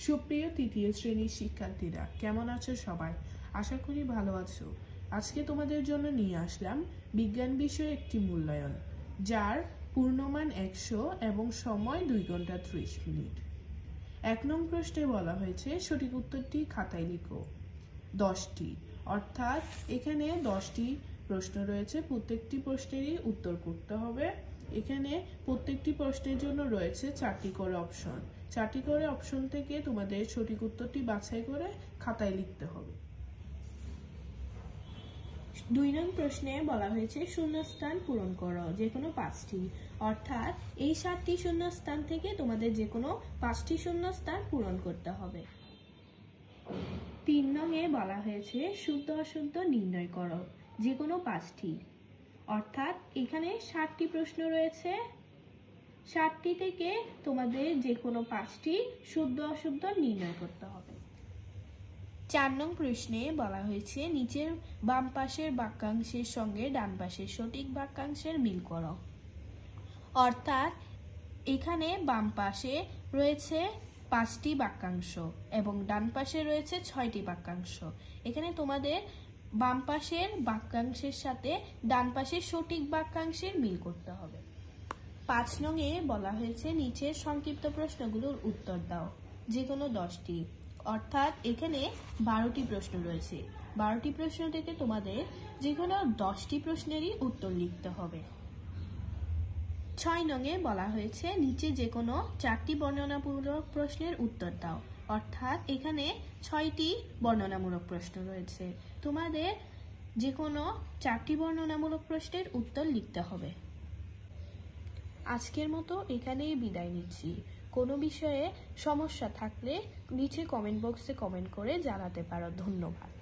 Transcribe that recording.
সুপ্রিয় তৃতীয় শ্রেণীর শিক্ষার্থীরা, কেমন আছো সবাই? আশা করি ভালো আছো। আজকে তোমাদের জন্য নিয়ে আসলাম বিজ্ঞান বিষয়ে একটি মূল্যায়ন, যার পূর্ণমান 100 এবং সময় 2 ঘন্টা 30 মিনিট। 1 নং প্রশ্নে বলা হয়েছে সঠিক উত্তরটি খাতায় লিখো। 10টি, অর্থাৎ এখানে 10টি প্রশ্ন রয়েছে, প্রত্যেকটি প্রশ্নেরই উত্তর করতে হবে। এখানে প্রত্যেকটি প্রশ্নের জন্য রয়েছে 4টি করে অপশন। 4টি করে অপশন থেকে তোমাদের সঠিক উত্তরটি বাছাই করে খাতায় লিখতে হবে। 2 নং প্রশ্নে বলা হয়েছে শূন্যস্থান পূরণ করো, যে কোনো 5টি, অর্থাৎ এই 7টি শূন্যস্থান থেকে তোমাদের যে কোনো 5টি শূন্যস্থান পূরণ করতে হবে। 3 নংয়ে বলা হয়েছে শুদ্ধ অশুদ্ধ নির্ণয় করো, যে কোনো 5টি, অর্থাৎ এখানে 60টি প্রশ্ন রয়েছে, 60টি থেকে তোমাদের যে কোনো 5টি শুদ্ধ অশুদ্ধ নির্ণয় করতে হবে। 4 নং প্রশ্নে বলা হয়েছে নিচের বাম পাশের বাক্যাংশের সঙ্গে ডান পাশের সঠিক বাক্যাংশের মিল করো, অর্থাৎ এখানে বাম পাশে রয়েছে 5টি বাক্যাংশ এবং ডান পাশে রয়েছে 6টি বাক্যাংশ। এখানে তোমাদের বাম পাশের বাক্যাংশের সাথে ডান পাশের সঠিক বাক্যাংশের মিল করতে হবে। 5 নংয়ে বলা হয়েছে নিচের সংক্ষিপ্ত প্রশ্নগুলোর উত্তর দাও, যে কোনো 10টি, অর্থাৎ এখানে 12টি প্রশ্ন রয়েছে। 12টি প্রশ্ন থেকে তোমাদের যে কোনো 10টি প্রশ্নেরই উত্তর লিখতে হবে। 6 নংয়ে বলা হয়েছে নিচে যে কোনো 4টি বর্ণনামূলক প্রশ্নের উত্তর দাও, অর্থাৎ এখানে 6টি বর্ণনামূলক প্রশ্ন রয়েছে, তোমাদের যে কোনো 4টি বর্ণনামূলক প্রশ্নের উত্তর লিখতে হবে। আজকের মতো এখানেই বিদায় নিচ্ছি। কোনো বিষয়ে সমস্যা থাকলে নিচে কমেন্ট বক্সে কমেন্ট করে জানাতে পারো। ধন্যবাদ।